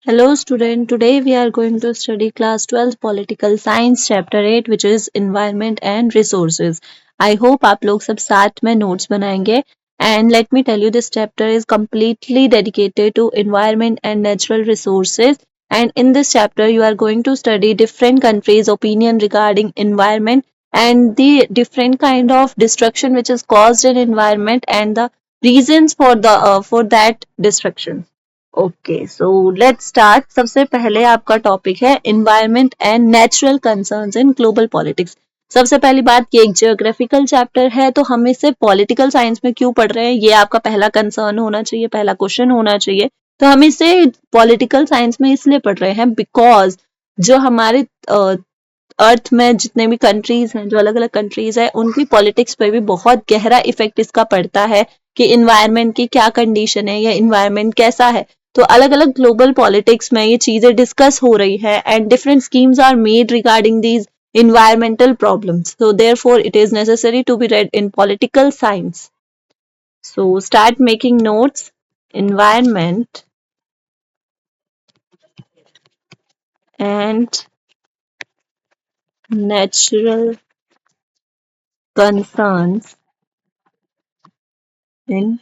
Hello student, today we are going to study class 12 political science chapter 8 which is environment and resources. I hope आप लोग सब साथ में notes बनाएंगे and let me tell you this chapter is completely dedicated to environment and natural resources and in this chapter you are going to study different countries opinion regarding environment and the different kind of destruction which is caused in environment and the reasons for that destruction. Okay so let's start. सबसे पहले आपका topic है environment and natural concerns in global politics. सबसे पहली बात ये एक geographical chapter है तो हम इसे पॉलिटिकल साइंस में क्यों पढ़ रहे हैं ये आपका पहला कंसर्न होना चाहिए, पहला क्वेश्चन होना चाहिए। तो हम इसे पॉलिटिकल साइंस में इसलिए पढ़ रहे हैं बिकॉज जो हमारे अर्थ में जितने भी कंट्रीज हैं, जो अलग अलग कंट्रीज है, उनकी पॉलिटिक्स पे भी बहुत गहरा इफेक्ट इसका पड़ता है कि इन्वायरमेंट की क्या कंडीशन है या इन्वायरमेंट कैसा है। तो अलग अलग ग्लोबल पॉलिटिक्स में ये चीजें डिस्कस हो रही है and different schemes are made regarding these environmental problems. So therefore it is necessary to be read in political science. So start making notes. Environment and natural concerns in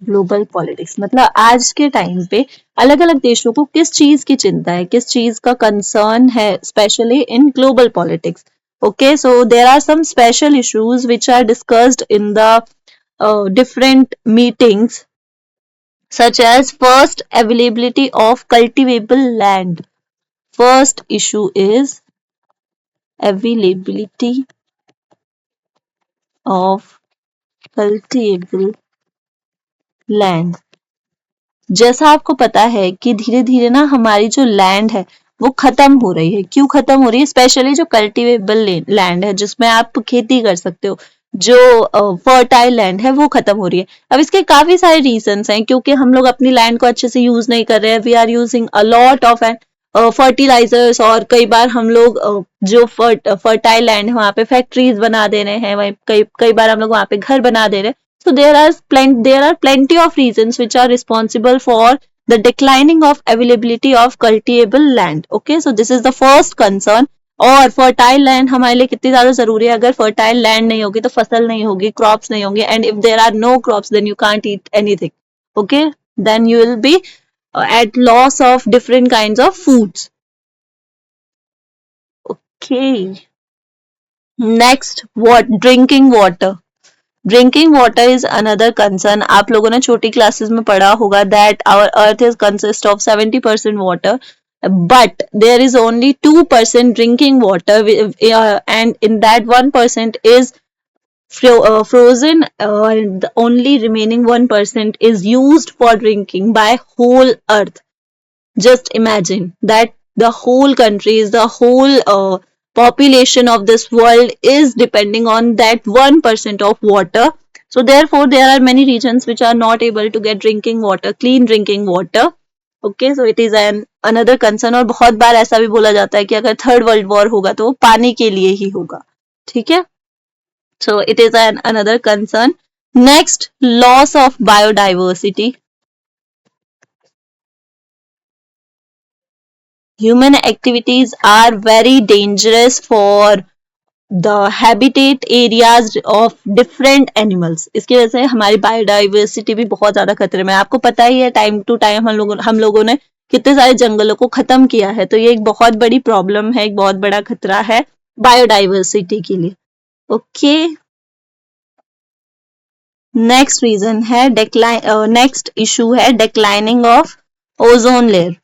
global politics. मतलब आज के time पे अलग अलग देशों को किस चीज की चिंता है, किस चीज का कंसर्न है, specially in global politics. Okay so there are some special issues which are discussed in the different meetings such as first availability of cultivable land. First issue is availability of cultivable land. जैसा आपको पता है कि धीरे धीरे ना हमारी जो लैंड है वो खत्म हो रही है। क्यों खत्म हो रही है? स्पेशली जो कल्टीवेबल लैंड है जिसमें आप खेती कर सकते हो, जो फर्टाइल लैंड है वो खत्म हो रही है। अब इसके काफी सारे रीजंस हैं, क्योंकि हम लोग अपनी लैंड को अच्छे से यूज नहीं कर रहे हैं। We are using a lot of fertilizers और कई बार हम लोग जो फर्टाइल लैंड है वहां पे फैक्ट्रीज बना दे रहे हैं, वहीं कई कई बार हम लोग वहां पे घर बना दे रहे हैं। So there are plenty of reasons which are responsible for the declining of availability of cultivable land. Okay, so this is the first concern. और फर्टाइल लैंड हमारे लिए कितनी ज्यादा जरूरी है? अगर फर्टाइल लैंड नहीं होगी तो फसल नहीं होगी, क्रॉप्स नहीं होंगे, and if there are no crops then you can't eat anything. Okay, then you will be at loss of different kinds of foods. Okay, next, what drinking water. Drinking water is another concern. आप लोगों ने छोटी classes में पढ़ा होगा that our earth is consist of 70% water but there is only 2% drinking water and in that 1% is frozen and the only remaining 1% is used for drinking by whole earth. Just imagine that the whole countries, the whole population of this world is depending on that 1% of water. So therefore there are many regions which are not able to get drinking water, clean drinking water. Okay, so it is an another concern। और बहुत बार ऐसा भी बोला जाता है कि अगर third world war होगा तो वो पानी के लिए ही होगा। ठीक है, so it is an another concern। Next, loss of biodiversity। Human activities are very dangerous for the habitat areas of different animals। इसकी वजह से हमारी बायोडाइवर्सिटी भी बहुत ज्यादा खतरे में है। आपको पता ही है टाइम टू टाइम हम लोगों ने कितने सारे जंगलों को खत्म किया है, तो ये एक बहुत बड़ी प्रॉब्लम है, एक बहुत बड़ा खतरा है बायोडाइवर्सिटी के लिए। ओके, नेक्स्ट रीजन है नेक्स्ट इशू है डिक्लाइनिंग ऑफ ओजोन लेयर।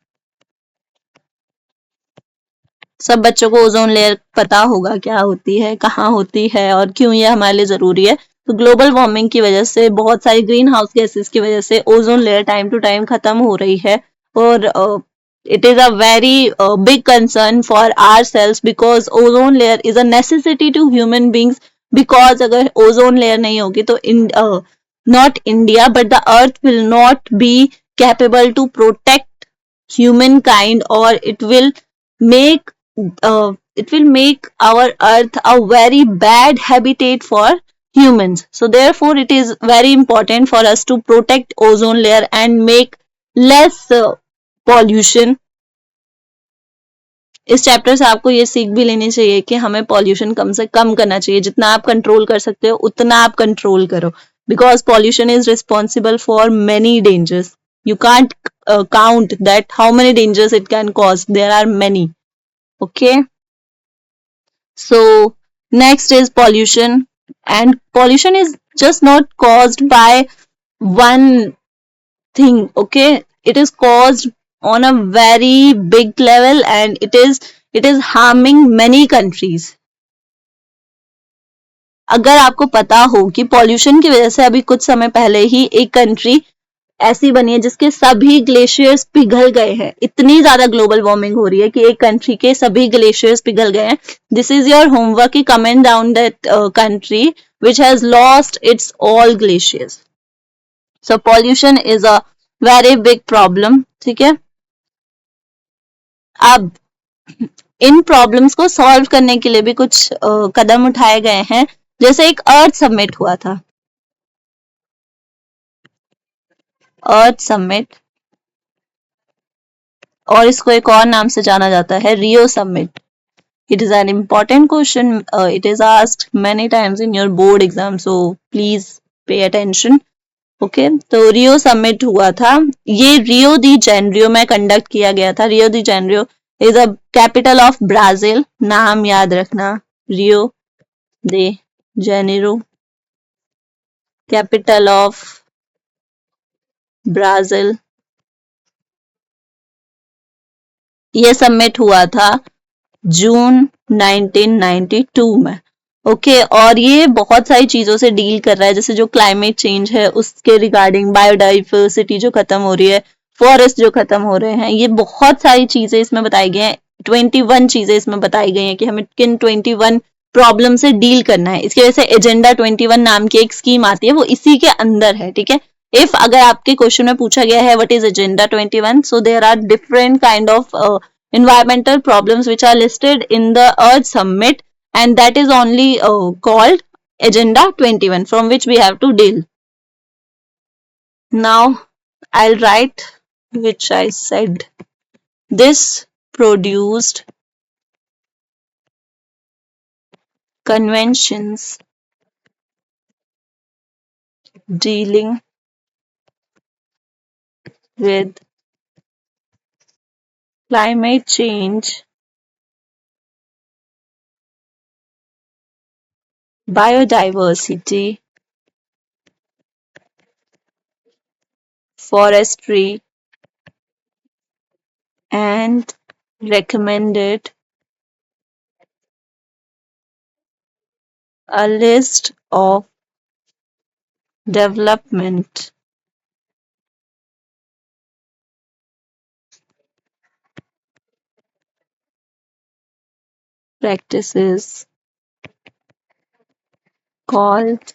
सब बच्चों को ओजोन लेयर पता होगा क्या होती है, कहाँ होती है और क्यों ये हमारे लिए जरूरी है। तो ग्लोबल वार्मिंग की वजह से, बहुत सारी ग्रीन हाउस गैसेस की वजह से ozone layer time to time खत्म हो रही है और it is a very big concern for our selves because ozone layer is a necessity to human beings. Because अगर ओजोन लेयर नहीं होगी तो not India but the earth will not be capable to protect human kind और make it will make our earth a very bad habitat for humans. So therefore it is very important for us to protect ozone layer and make less pollution इस chapter से आपको ये सीख भी लेनी चाहिए कि हमें पॉल्यूशन कम से कम करना चाहिए, जितना आप कंट्रोल कर सकते हो उतना आप कंट्रोल करो, because pollution is responsible for many dangers. You can't count that how many dangers it can cause. There are many. Okay. So next is pollution, and pollution is just not caused by one thing. Okay, it is caused on a very big level, and it is harming many countries. अगर आपको पता हो कि pollution की वजह से अभी कुछ समय पहले ही एक कंट्री ऐसी बनी है जिसके सभी ग्लेशियर्स पिघल गए हैं, इतनी ज्यादा ग्लोबल वार्मिंग हो रही है कि एक कंट्री के सभी ग्लेशियर्स पिघल गए हैं. दिस इज योर होमवर्क कि comment down that country which has lost its all glaciers. So pollution is a very big problem. ठीक है, अब इन प्रॉब्लम्स को सॉल्व करने के लिए भी कुछ कदम उठाए गए हैं. जैसे एक अर्थ समिट हुआ था, अर्थ समिट, और इसको एक और नाम से जाना जाता है Rio summit. It is an important question. It is asked many times in your board exam, so please pay attention. Okay, तो रियो समिट हुआ था. ये रियो दी जेनरियो में कंडक्ट किया गया था. Rio de Janeiro is a capital of Brazil. नाम याद रखना, Rio de Janeiro, capital of Brazil. ये समिट हुआ था जून 1992 में. ओके, और ये बहुत सारी चीजों से डील कर रहा है, जैसे जो क्लाइमेट चेंज है उसके रिगार्डिंग, बायोडाइवर्सिटी जो खत्म हो रही है, फॉरेस्ट जो खत्म हो रहे हैं, ये बहुत सारी चीजें इसमें बताई गई हैं. 21 चीजें इसमें बताई गई हैं कि हमें किन 21 प्रॉब्लम से डील करना है. इसकी वजह से एजेंडा 21 नाम की एक स्कीम आती है, वो इसी के अंदर है. ठीक है, इफ अगर आपके क्वेश्चन में पूछा गया है what is agenda 21, so there are different kind of environmental problems which are listed in the Earth Summit, and that is only called Agenda 21, from which we have to deal. Now I'll write which I said. This produced conventions dealing with climate change, biodiversity, forestry, and recommended a list of development practices called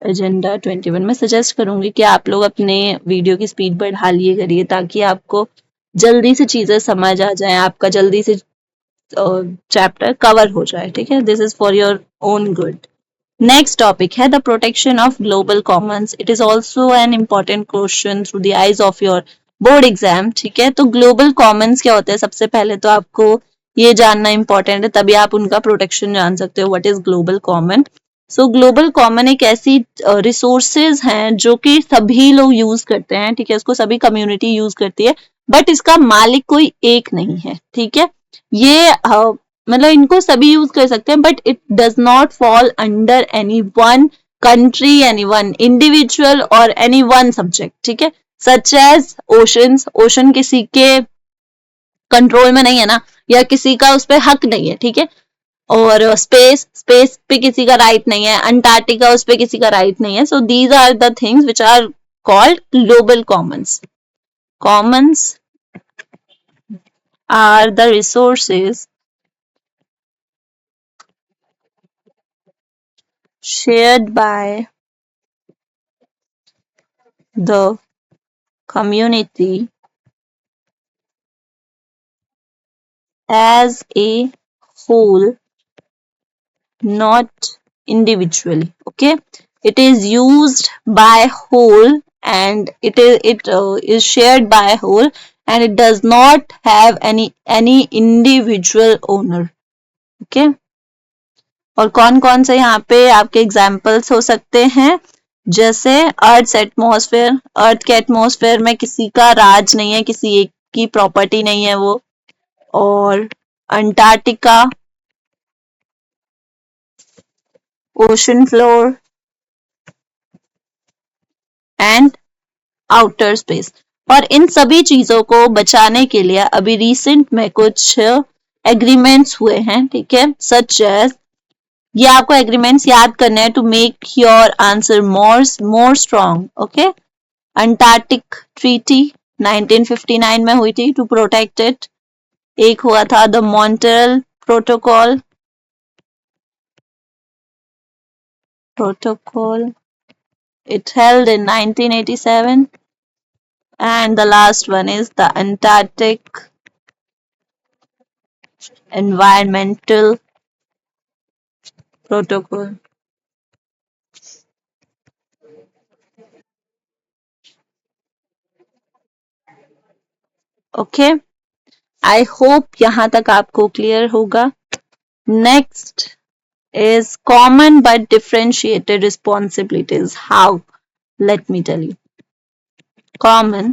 agenda 21. मैं suggest करूंगी कि आप लोग अपने video की speed बढ़ा लिए करिए, ताकि आपको जल्दी से चीजें समझ आ जाए, आपका जल्दी से चैप्टर कवर हो जाए. ठीक है, this is for your own good. Next topic है the protection of global commons. It is also an important question through the eyes of your board exam. ठीक है, तो ग्लोबल कॉमन्स क्या होते हैं? सबसे पहले तो आपको ये जानना इंपॉर्टेंट है, तभी आप उनका प्रोटेक्शन जान सकते हो. What is global common? So global common एक ऐसी रिसोर्सेज हैं जो कि सभी लोग यूज करते हैं. ठीक है, इसको सभी कम्युनिटी यूज करती है, बट इसका मालिक कोई एक नहीं है. ठीक है, ये मतलब इनको सभी यूज कर सकते हैं, but it does not fall under any one country, any one individual और एनी वन सब्जेक्ट. ठीक है, सच एज ओशंस. ओशन किसी के कंट्रोल में नहीं है ना, या किसी का उस पर हक नहीं है. ठीक है, और स्पेस, स्पेस पे किसी का राइट नहीं है. अंटार्कटिका, उस पे किसी का राइट नहीं है. So these are the things which are called global commons. Commons are the resources shared by the community as a whole, not individually. Okay, it is used by whole, and it is shared by whole, and it does not have any individual owner. Okay, और कौन कौन से यहाँ पे आपके examples हो सकते हैं, जैसे अर्थ एटमॉस्फेयर, अर्थ के एटमॉस्फेयर में किसी का राज नहीं है, किसी एक की प्रॉपर्टी नहीं है वो, और Antarctica, ocean floor and outer space. और इन सभी चीजों को बचाने के लिए अभी रिसेंट में कुछ एग्रीमेंट्स हुए हैं, ठीक है, सच एज, ये आपको एग्रीमेंट्स याद करने हैं to make your answer more strong. Okay, Antarctic treaty 1959 में हुई थी टू प्रोटेक्ट इट। एक हुआ था the Montreal protocol, it held in 1987, and the last one is the Antarctic Environmental Protocol. Okay, I hope यहां तक आपको क्लियर होगा। Next is common but differentiated responsibilities. How? Let me tell you. Common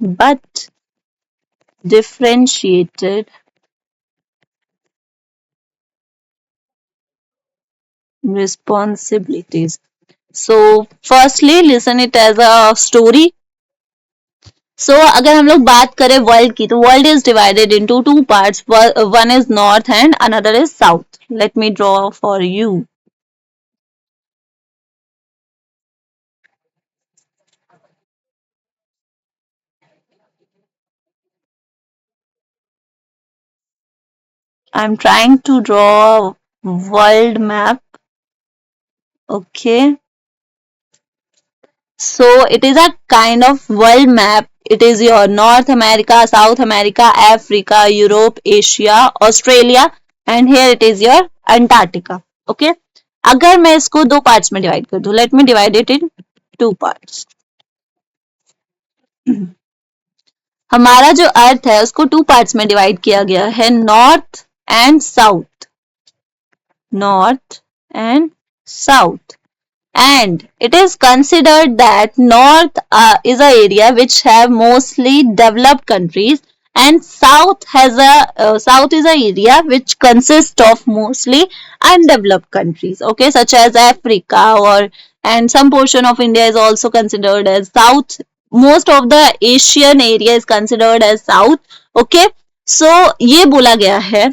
but differentiated responsibilities. So, firstly, listen it as a story. So, अगर हम लोग बात करें world की, तो world is divided into two parts, one is north and another is south. Let me draw for you. I'm trying to draw a world map. Okay. So it is a kind of world map. It is your North America, South America, Africa, Europe, Asia, Australia, and here it is your Antarctica. Okay. अगर मैं इसको दो parts में divide कर दूं, let me divide it in two parts. हमारा जो अर्थ है उसको टू पार्ट्स में डिवाइड किया गया है, north and south. North and south. And it is considered that north is a area which have mostly developed countries, and south is a area which consists of mostly undeveloped countries, okay, such as Africa, or and some portion of India is also considered as south. Most of the Asian area is considered as south. Okay, so ये बोला गया है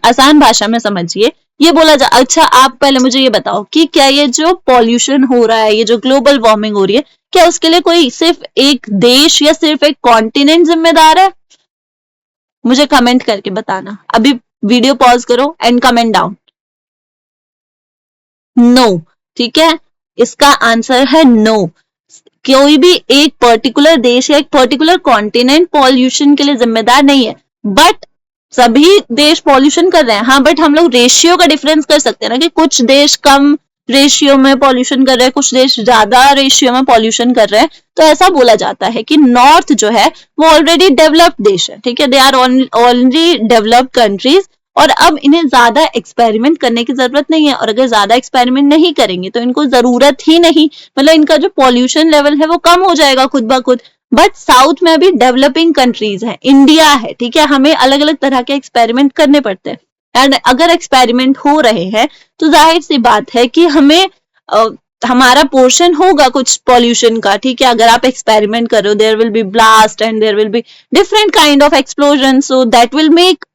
आसान भाषा में समझिए. ये बोला जा, अच्छा आप पहले मुझे ये बताओ कि क्या ये जो पॉल्यूशन हो रहा है, ये जो ग्लोबल वार्मिंग हो रही है, क्या उसके लिए कोई सिर्फ एक देश या सिर्फ एक कॉन्टिनेंट जिम्मेदार है? मुझे कमेंट करके बताना. अभी वीडियो पॉज करो एंड कमेंट डाउन. नो. ठीक है, इसका आंसर है नो. कोई भी एक पर्टिकुलर देश या एक पर्टिकुलर कॉन्टिनेंट पॉल्यूशन के लिए जिम्मेदार नहीं है. बट सभी देश पॉल्यूशन कर रहे हैं. हाँ, बट हम लोग रेशियो का डिफरेंस कर सकते हैं ना, कि कुछ देश कम रेशियो में पॉल्यूशन कर रहे हैं, कुछ देश ज्यादा रेशियो में पॉल्यूशन कर रहे हैं. तो ऐसा बोला जाता है कि नॉर्थ जो है वो ऑलरेडी डेवलप्ड देश है. ठीक है, they are already developed countries, और अब इन्हें ज्यादा एक्सपेरिमेंट करने की जरूरत नहीं है. और अगर ज्यादा एक्सपेरिमेंट नहीं करेंगे तो इनको जरूरत ही नहीं, मतलब इनका जो पॉल्यूशन लेवल है वो कम हो जाएगा खुद ब खुद. बट साउथ में अभी डेवलपिंग कंट्रीज है, इंडिया है, ठीक है, हमें अलग अलग तरह के एक्सपेरिमेंट करने पड़ते हैं. एंड अगर एक्सपेरिमेंट हो रहे हैं तो जाहिर सी बात है कि हमें हमारा पोर्शन होगा कुछ पॉल्यूशन का. ठीक है, अगर आप एक्सपेरिमेंट करो, there will be blast and there will be different kind of explosion, so that will make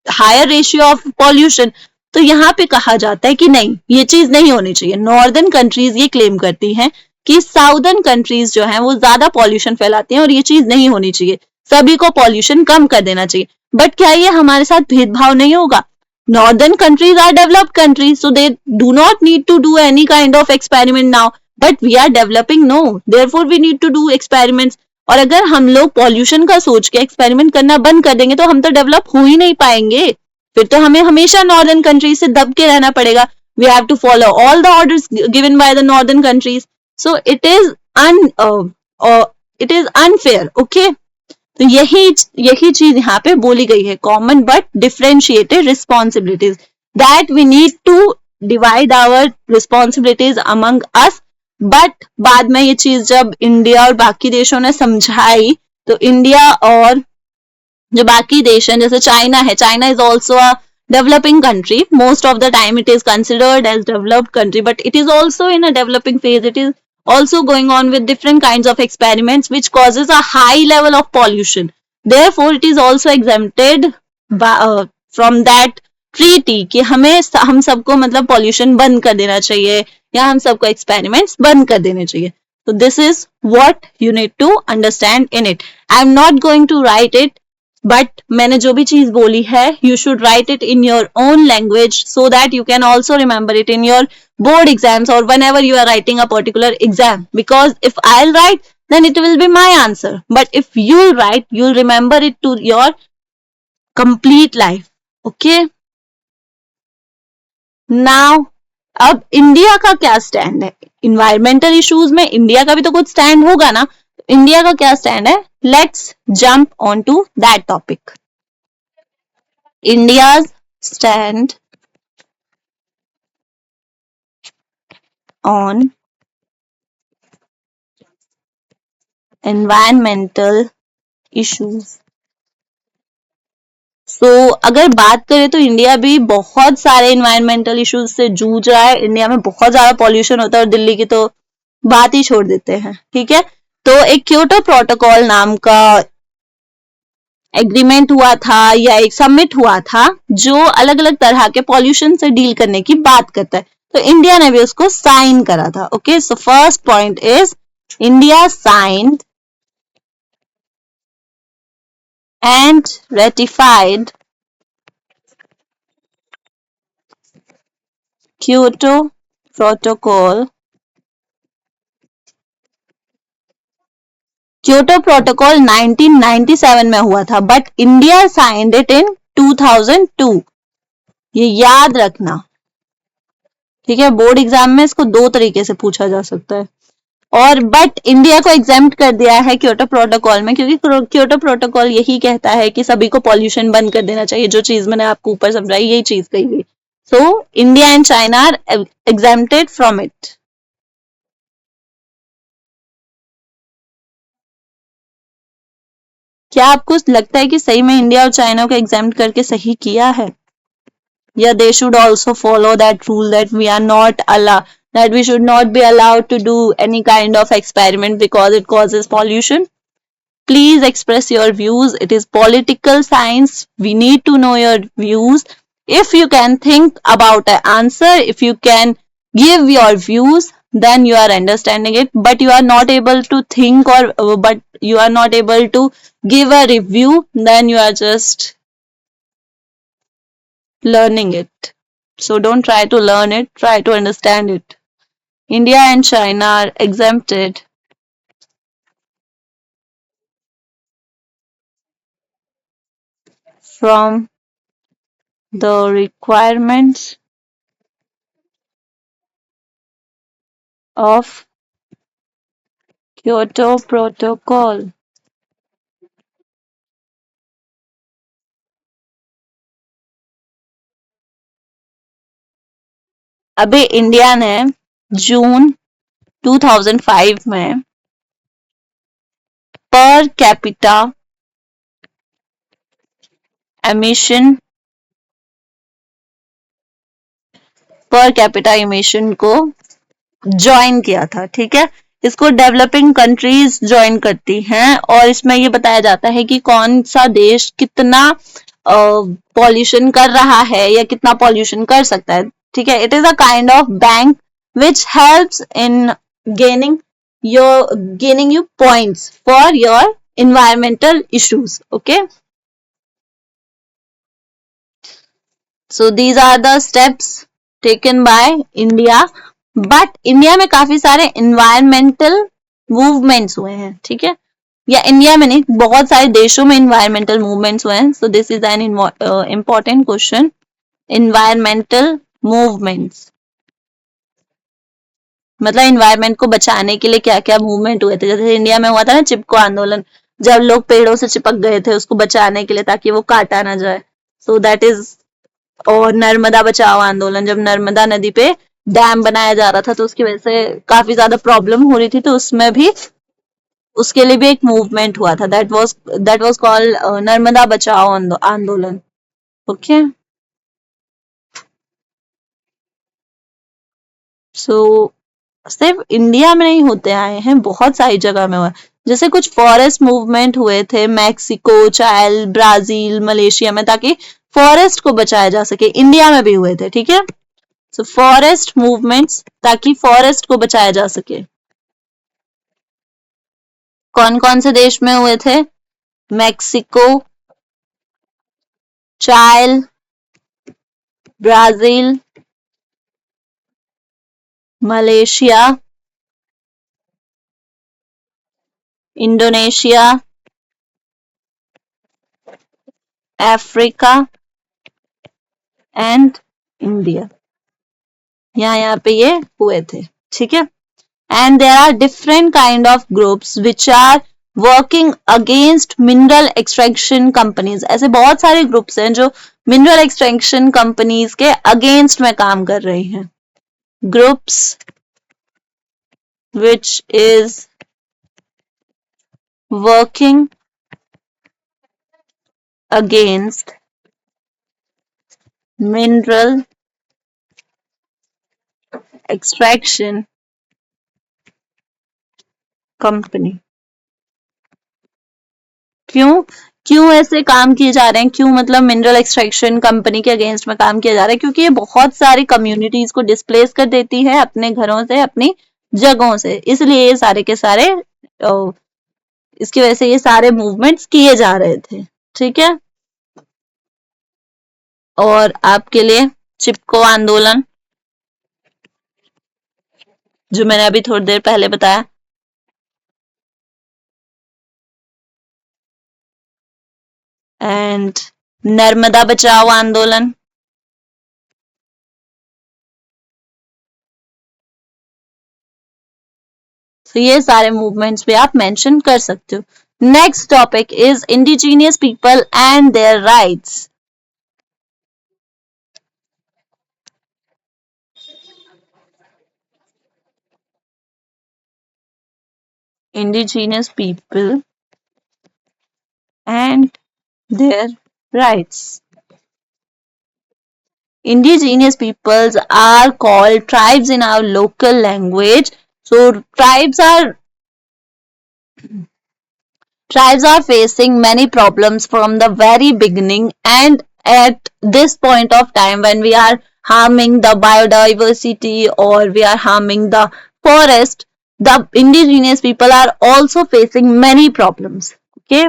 higher ratio of pollution. तो यहाँ पे कहा जाता है कि नहीं, ये चीज नहीं होनी चाहिए. नॉर्दर्न कंट्रीज ये क्लेम करती हैं कि साउदर्न कंट्रीज जो हैं वो ज्यादा पॉल्यूशन फैलाती हैं और ये चीज नहीं होनी चाहिए, सभी को पॉल्यूशन कम कर देना चाहिए. बट क्या ये हमारे साथ भेदभाव नहीं होगा? Northern countries are developed countries, so they do not need to do any kind of experiment now. But we are developing, no, therefore we need to do experiments. और अगर हम लोग पॉल्यूशन का सोच के एक्सपेरिमेंट करना बंद कर देंगे तो हम तो डेवलप हो ही नहीं पाएंगे. फिर तो हमें हमेशा नॉर्दर्न कंट्रीज से दब के रहना पड़ेगा. We have to follow all the orders given by the northern countries. So it is unfair. Okay, तो यही चीज यहाँ पे बोली गई है, common but differentiated responsibilities, that we need to divide our responsibilities among us. But बाद में ये चीज जब इंडिया और बाकी देशों ने समझाई, तो इंडिया और जो बाकी देश हैं, जैसे चाइना है, China is also a developing country. Most of the time it is considered as developed country, but it is also in a developing phase. It is also going on with different kinds of experiments which causes a high level of pollution. Therefore it is also exempted by, from that treaty कि हमें हम सबको मतलब pollution बंद कर देना चाहिए या हम सबको experiments बंद कर देने चाहिए. So this is what you need to understand in it. I am not going to write it, but मैंने जो भी चीज बोली है, you should write it in your own language so that you can also remember it in your board exams or whenever you are writing a particular exam, because if I'll write then it will be my answer, but if you'll write you'll remember it to your complete life. Okay, now अब India का क्या stand है environmental issues में? India का भी तो कुछ stand होगा ना, इंडिया का क्या स्टैंड है? Let's jump on to that topic. India's stand on environmental issues. So, अगर बात करें तो इंडिया भी बहुत सारे इन्वायरमेंटल इश्यूज से जूझ रहा है. इंडिया में बहुत ज्यादा पॉल्यूशन होता है और दिल्ली की तो बात ही छोड़ देते हैं. ठीक है, तो एक क्योटो प्रोटोकॉल नाम का एग्रीमेंट हुआ था या एक समिट हुआ था जो अलग अलग तरह के पॉल्यूशन से डील करने की बात करता है. तो इंडिया ने भी उसको साइन करा था. Okay, so first point is India signed and ratified Kyoto protocol. Kyoto protocol 1997 में हुआ था, but India signed it in 2002. ये याद रखना. ठीक है, बोर्ड एग्जाम में इसको दो तरीके से पूछा जा सकता है. और बट इंडिया को एग्जेम्प्ट कर दिया है क्योटो प्रोटोकॉल में, क्योंकि क्योटो प्रोटोकॉल यही कहता है कि सभी को पॉल्यूशन बंद कर देना चाहिए. जो चीज मैंने आपको ऊपर समझाई यही चीज कही गई. So India and China are exempted from it. क्या आपको लगता है कि सही में इंडिया और चाइना को एग्जेम्प्ट करके सही किया है, या they should also follow that rule that we are not allowed, that we should not be allowed to do any kind of experiment because it causes pollution? Please express your views. It is political science. We need to know your views. If you can think about an answer, if you can give your views, then you are understanding it. But you are not able to think, or but you are not able to give a review, then you are just learning it. So don't try to learn it, try to understand it. India and China are exempted from the requirements of Kyoto Protocol. अभी India ने जून 2005 में per capita emission को join किया था. ठीक है, इसको developing countries join करती हैं और इसमें ये बताया जाता है कि कौन सा देश कितना पॉल्यूशन कर रहा है या कितना पॉल्यूशन कर सकता है. ठीक है, it is a kind of bank which helps in gaining you points for your environmental issues. Okay, so these are the steps taken by India. But India में काफी सारे इन्वायरमेंटल मूवमेंट्स हुए हैं. ठीक है, या इंडिया में नहीं, बहुत सारे देशों में इन्वायरमेंटल मूवमेंट्स हुए हैं. So this is an important question. Environmental movements मतलब इन्वायरमेंट को बचाने के लिए क्या क्या मूवमेंट हुए थे. जैसे इंडिया में हुआ था ना चिपको आंदोलन, जब लोग पेड़ों से चिपक गए थे उसको बचाने के लिए ताकि वो काटा ना जाए। So that is. और नर्मदा बचाओ आंदोलन, जब नर्मदा नदी पे डैम बनाया जा रहा था तो उसकी वजह से काफी ज्यादा प्रॉब्लम हो रही थी, तो उसमें भी उसके लिए भी एक मूवमेंट हुआ था, दैट वाज कॉल्ड नर्मदा बचाओ आंदोलन। ओके। सो सिर्फ इंडिया में नहीं होते आए हैं, बहुत सारी जगह में हुआ। जैसे कुछ फॉरेस्ट मूवमेंट हुए थे मैक्सिको, चाइल, ब्राजील, मलेशिया में, ताकि फॉरेस्ट को बचाया जा सके। इंडिया में भी हुए थे, ठीक है। सो फॉरेस्ट मूवमेंट्स, ताकि फॉरेस्ट को बचाया जा सके। कौन कौन से देश में हुए थे? मैक्सिको, चाइल, Brazil, Malaysia, Indonesia, Africa and India. यहाँ पे ये हुए थे, ठीक है। And there are different kind of groups which are working against mineral extraction companies। ऐसे बहुत सारे ग्रुप्स हैं जो mineral extraction companies के अगेंस्ट में काम कर रही हैं। Groups which is working against mineral extraction company। क्यों क्यों ऐसे काम किए जा रहे हैं? क्यों मतलब मिनरल एक्सट्रैक्शन कंपनी के अगेंस्ट में काम किया जा रहा है? क्योंकि ये बहुत सारी कम्युनिटीज को डिस्प्लेस कर देती है अपने घरों से, अपनी जगहों से, इसलिए ये सारे के सारे इसकी वजह से ये सारे मूवमेंट्स किए जा रहे थे, ठीक है। और आपके लिए चिपको आंदोलन, जो मैंने अभी थोड़ी देर पहले बताया, एंड नर्मदा बचाओ आंदोलन। तो ये सारे मूवमेंट्स भी आप मेंशन कर सकते हो। Next topic is indigenous people and their rights. Indigenous people and their rights. Indigenous peoples are called tribes in our local language. So tribes are facing many problems from the very beginning, and at this point of time when we are harming the biodiversity or we are harming the forest, the indigenous people are also facing many problems. Okay.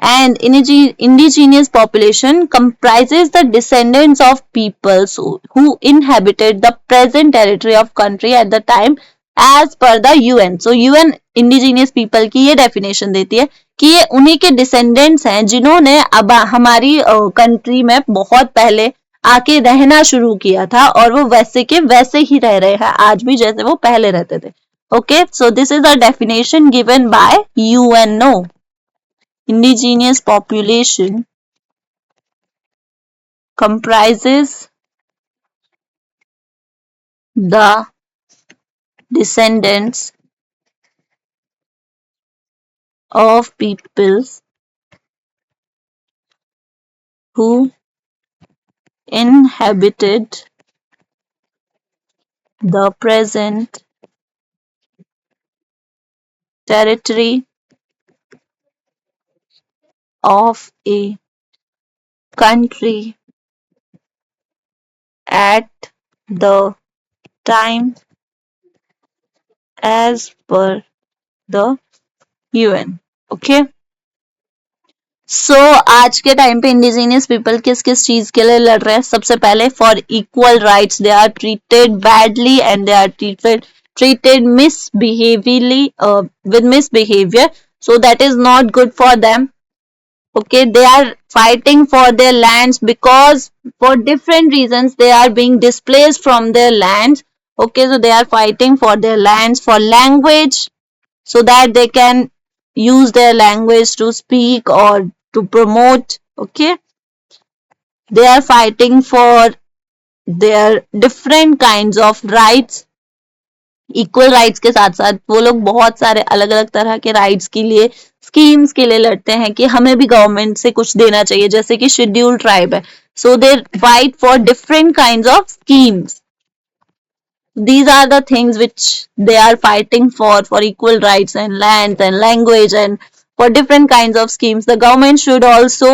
And indigenous population comprises the descendants of peoples who inhabited the present territory of country at the time as per the UN। So UN indigenous people की ये definition देती है कि ये उन्हीं के descendants हैं जिन्होंने अब हमारी कंट्री में बहुत पहले आके रहना शुरू किया था, और वो वैसे के वैसे ही रह रहे हैं आज भी जैसे वो पहले रहते थे। Okay, so this is a definition given by UNO। Indigenous population comprises the descendants of peoples who inhabited the present territory of a country at the time as per the UN। Okay, सो आज के time पे indigenous people किस किस चीज के लिए लड़ रहे हैं? सबसे पहले for equal rights. They are treated badly and they are treated misbehaviorally with misbehavior, so that is not good for them। Okay, they are fighting for their lands because for different reasons they are being displaced from their lands, Okay, so they are fighting for their lands, for language, so that they can use their language to speak or to promote. Okay, they are fighting for their different kinds of rights, equal rights के साथ साथ वो लोग बहुत सारे अलग अलग तरह के राइट्स के लिए, स्कीम्स के लिए लड़ते हैं कि हमें भी गवर्नमेंट से कुछ देना चाहिए, जैसे कि शेड्यूल ट्राइब है, so they fight for different kind of schemes. These are the things which they are fighting for equal rights and lands and language and for different kinds of schemes. The government should also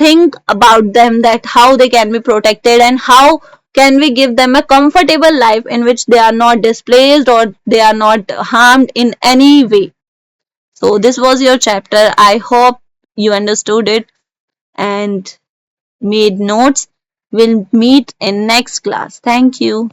think about them, that how they can be protected and how can we give them a comfortable life in which they are not displaced or they are not harmed in any way. So this was your chapter. I hope you understood it and made notes. We'll meet in next class. Thank you.